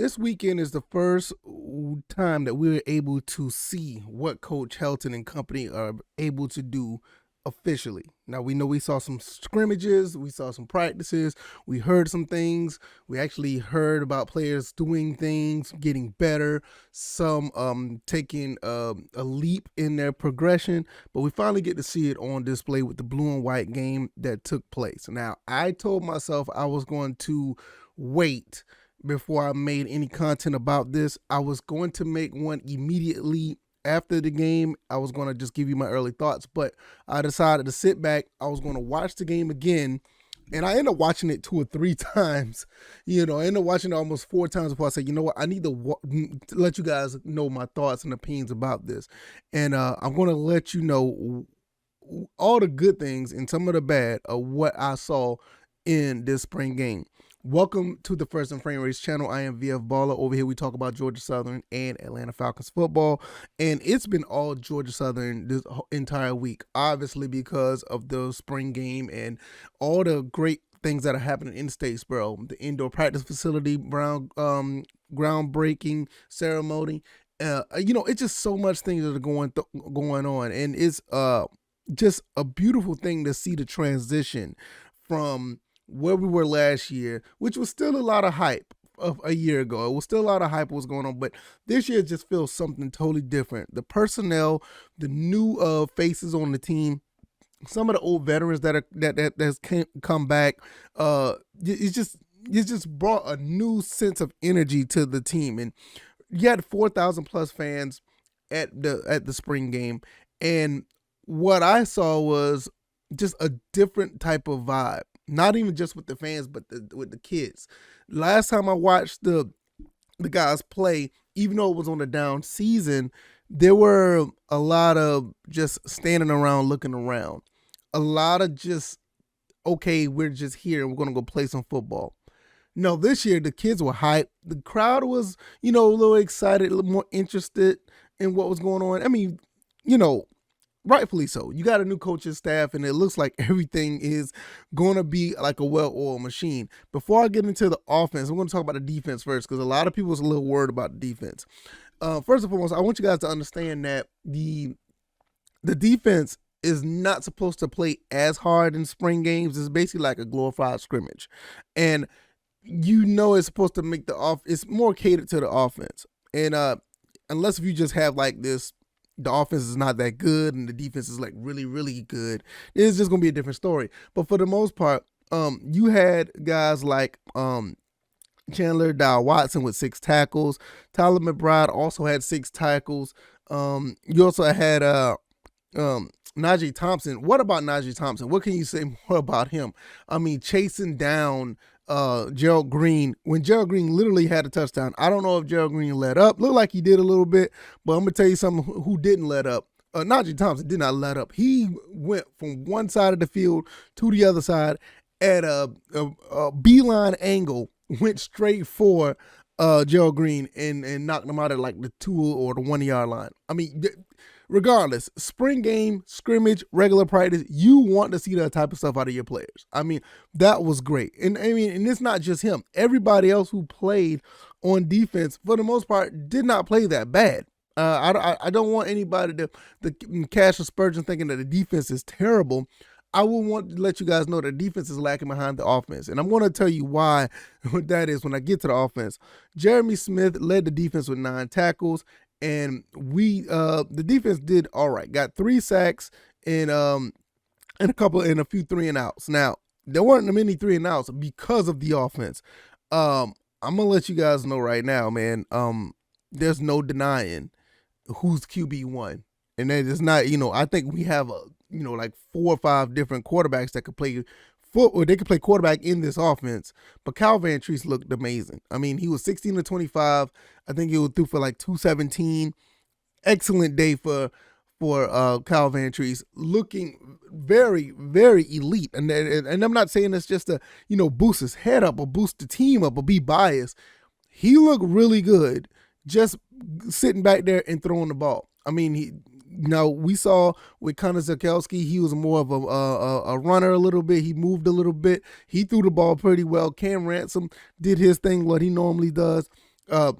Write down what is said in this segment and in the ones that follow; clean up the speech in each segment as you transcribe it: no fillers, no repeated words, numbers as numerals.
this weekend is the first time that we were able to see what Coach Helton and company are able to do officially. Now we know we saw some scrimmages, we saw some practices, we heard some things. We actually heard about players doing things, getting better, some taking a leap in their progression. But we finally get to see it on display with the blue and white game that took place. Now I told myself I was going to wait before I made any content about this. I was going to make one immediately after the game. I was going to just give you my early thoughts, but I decided to sit back. I was going to watch the game again, and I ended up watching it 2 or 3 times. I ended up watching it almost 4 times before I said, you know what, I need to let you guys know my thoughts and opinions about this. And I'm going to let you know all the good things and some of the bad of what I saw in this spring game. Welcome to the First and Frame Race channel. I am VF Baller. Over here we talk about Georgia Southern and Atlanta Falcons football, and it's been all Georgia Southern this entire week, obviously because of the spring game and all the great things that are happening in Statesboro, the indoor practice facility, groundbreaking ceremony. It's just so much things that are going on, and it's just a beautiful thing to see the transition from where we were last year, which was still a lot of hype of a year ago. It was still a lot of hype was going on, but this year just feels something totally different. The personnel, the new faces on the team, some of the old veterans that's come back, it's just brought a new sense of energy to the team. And you had 4,000 plus fans at the spring game, and what I saw was just a different type of vibe. Not even just with the fans, but with the kids. Last time I watched the guys play, even though it was on a down season, there were a lot of just standing around, looking around. A lot of just, okay, we're just here and we're going to go play some football. No, this year the kids were hyped. The crowd was, a little excited, a little more interested in what was going on. I mean, rightfully so. You got a new coaching staff, and it looks like everything is going to be like a well-oiled machine. Before I get into the offense, I'm going to talk about the defense first, because a lot of people are a little worried about the defense. First and foremost, I want you guys to understand that the defense is not supposed to play as hard in spring games. It's basically like a glorified scrimmage. And it's supposed to make it's more catered to the offense. And unless if you just have like this, the offense is not that good and the defense is like really, really good, it's just going to be a different story. But for the most part, you had guys like Chandler Dow Watson with 6 tackles. Tyler McBride also had 6 tackles. You also had Najee Thompson. What about Najee Thompson? What can you say more about him? I mean, chasing down Gerald Green when Gerald Green literally had a touchdown. I don't know if Gerald Green let up. Looked like he did a little bit, but I'm gonna tell you something who didn't let up. Najee Thompson did not let up. He went from one side of the field to the other side at a beeline angle, went straight for Gerald Green and knocked him out at like the 2 or the 1 yard line. I mean, regardless, spring game, scrimmage, regular practice, you want to see that type of stuff out of your players. I mean, that was great. And it's not just him. Everybody else who played on defense, for the most part, did not play that bad. I don't want anybody to cast aspersion thinking that the defense is terrible. I will want to let you guys know that defense is lacking behind the offense. And I'm going to tell you why that is when I get to the offense. Jeremy Smith led the defense with 9 tackles. And the defense did all right. Got 3 sacks and a few 3 and outs. Now, there weren't many 3 and outs because of the offense. I'm gonna let you guys know right now, man. There's no denying who's QB1, and that is not. I think we have like 4 or 5 different quarterbacks that could play they could play quarterback in this offense, but Kyle Van Treese looked amazing. I mean, he was 16 to 25. I think he was through for like 217. Excellent day for Kyle Van Treese, looking very, very elite. And I'm not saying this just to boost his head up or boost the team up or be biased. He looked really good just sitting back there and throwing the ball. I mean, we saw with Connor Zakelski, he was more of a runner a little bit. He moved a little bit. He threw the ball pretty well. Cam Ransom did his thing, what he normally does. uh,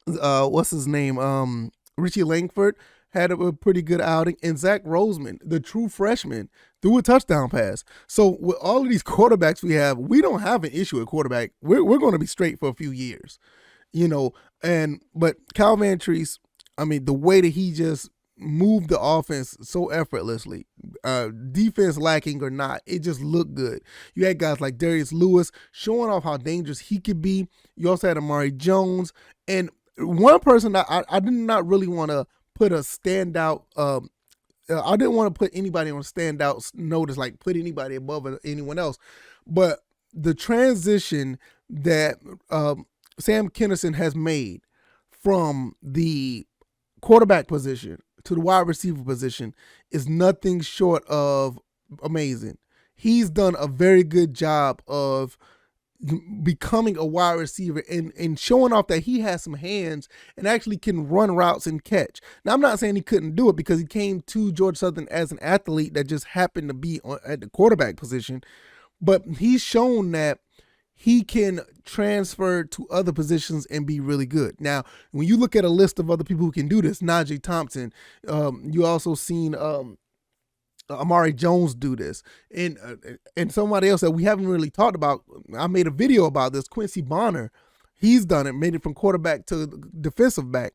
what's his name? Richie Langford had a pretty good outing, and Zach Roseman, the true freshman, threw a touchdown pass. So with all of these quarterbacks we have, we don't have an issue at quarterback. We're going to be straight for a few years, you know. And but Cal Vantrease, I mean, the way that he just moved the offense so effortlessly, defense lacking or not, it just looked good. You had guys like Darius Lewis showing off how dangerous he could be. You also had Amari Jones, and one person that I did not really want to put a standout. I didn't want to put anybody on standout notice, like put anybody above anyone else, but the transition that Sam Kinison has made from the quarterback position to the wide receiver position is nothing short of amazing. He's done a very good job of becoming a wide receiver and showing off that he has some hands and actually can run routes and catch. Now, I'm not saying he couldn't do it because he came to Georgia Southern as an athlete that just happened to be at the quarterback position, but he's shown that he can transfer to other positions and be really good. Now, when you look at a list of other people who can do this, Najee Thompson, you also seen Amari Jones do this, and somebody else that we haven't really talked about. I made a video about this. Quincy Bonner, he's done it, made it from quarterback to defensive back.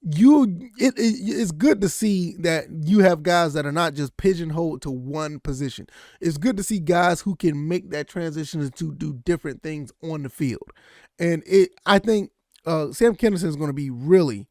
It's good to see that you have guys that are not just pigeonholed to one position. It's good to see guys who can make that transition to do different things on the field, and I think Sam Kinison is going to be really,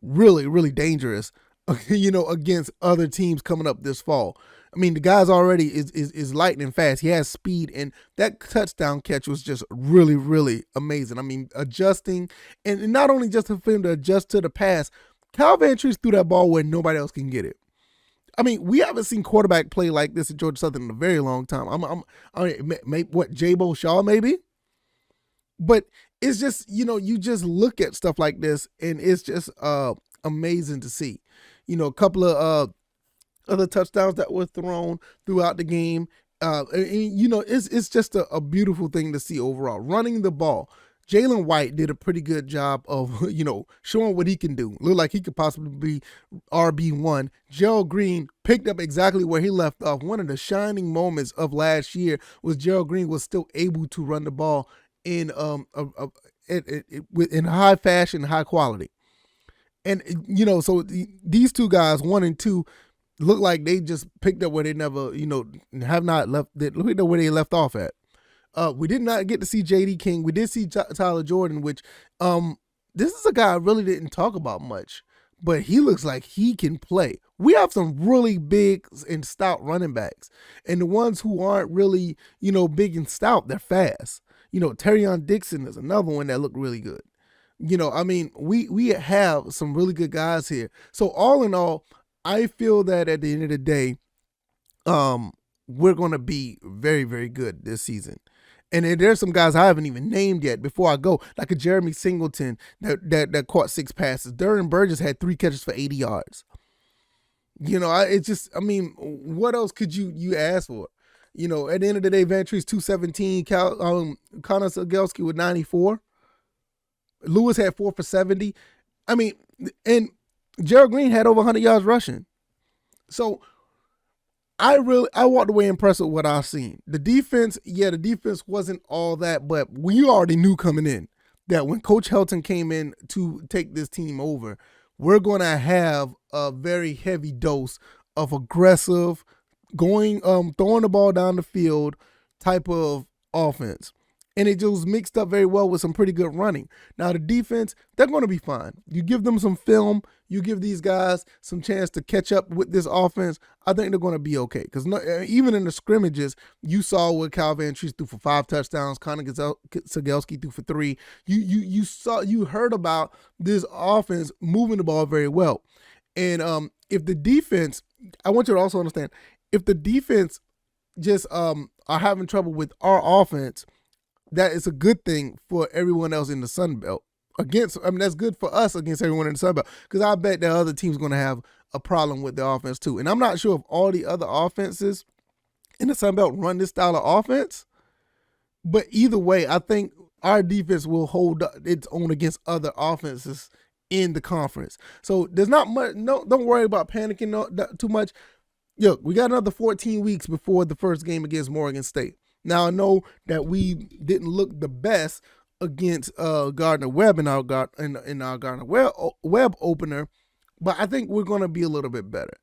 really, really dangerous, against other teams coming up this fall. I mean, the guy's already is lightning fast. He has speed, and that touchdown catch was just really, really amazing. I mean, adjusting, and not only just for him to adjust to the pass, Cal Vantrease threw that ball where nobody else can get it. I mean, we haven't seen quarterback play like this at Georgia Southern in a very long time. Jabo Shaw maybe? But it's just, you just look at stuff like this, and it's just amazing to see. A couple of other touchdowns that were thrown throughout the game. It's just a beautiful thing to see overall. Running the ball, Jalen White did a pretty good job of, showing what he can do. Looked like he could possibly be RB1. Gerald Green picked up exactly where he left off. One of the shining moments of last year was Gerald Green was still able to run the ball in high fashion, high quality. And, so these two guys, 1 and 2, look like they just picked up where they never, have not left. They picked up where they left off at. We did not get to see J.D. King. We did see Tyler Jordan, which this is a guy I really didn't talk about much, but he looks like he can play. We have some really big and stout running backs, and the ones who aren't really, big and stout, they're fast. Terrion Dixon is another one that looked really good. We have some really good guys here. So all in all, I feel that at the end of the day, we're going to be very, very good this season. And then there's some guys I haven't even named yet before I go, like a Jeremy Singleton that caught 6 passes. Durham Burgess had 3 catches for 80 yards. What else could you ask for? At the end of the day, Vantrease 217, Connor Sagelski with 94. Lewis had 4 for 70. I mean, and Gerald Green had over 100 yards rushing. So I walked away impressed with what I've seen. The defense wasn't all that, but we already knew coming in that when Coach Helton came in to take this team over, we're going to have a very heavy dose of aggressive, throwing the ball down the field type of offense. And it just mixed up very well with some pretty good running. Now, the defense, they're going to be fine. You give them some film, you give these guys some chance to catch up with this offense, I think they're going to be okay. Because even in the scrimmages, you saw what Cal Vantrease threw for 5 touchdowns, Connor Sagelski threw for 3. You heard about this offense moving the ball very well. And if the defense, I want you to also understand, if the defense just are having trouble with our offense, that is a good thing for everyone else in the Sun Belt. That's good for us against everyone in the Sun Belt, because I bet that other team's going to have a problem with the offense too. And I'm not sure if all the other offenses in the Sun Belt run this style of offense, but either way, I think our defense will hold its own against other offenses in the conference. So there's not much. No, don't worry about panicking too much. Look, we got another 14 weeks before the first game against Morgan State. Now I know that we didn't look the best against Gardner Webb in our Gardner Webb opener, but I think we're going to be a little bit better.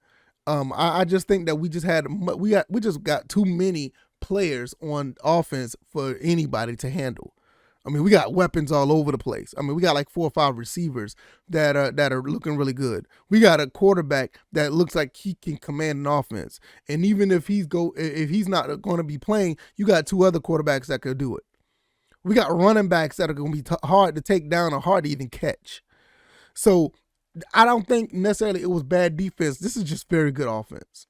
I just think that we just got too many players on offense for anybody to handle. I mean, we got weapons all over the place. I mean, we got like 4 or 5 receivers that are looking really good. We got a quarterback that looks like he can command an offense. And even if he's not going to be playing, you got 2 other quarterbacks that could do it. We got running backs that are going to be hard to take down or hard to even catch. So I don't think necessarily it was bad defense. This is just very good offense.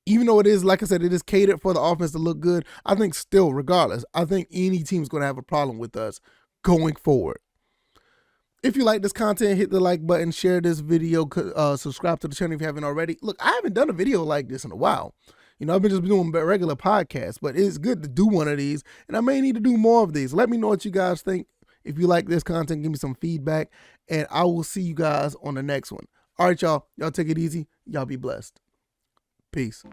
Even though it is, like I said, it is catered for the offense to look good, I think still, regardless, I think any team's going to have a problem with us going forward. If you like this content, hit the like button, share this video, subscribe to the channel if you haven't already. Look, I haven't done a video like this in a while. You know, I've been just doing regular podcasts, but it's good to do one of these, and I may need to do more of these. Let me know what you guys think. If you like this content, give me some feedback, and I will see you guys on the next one. All right, y'all. Y'all take it easy. Y'all be blessed. Peace.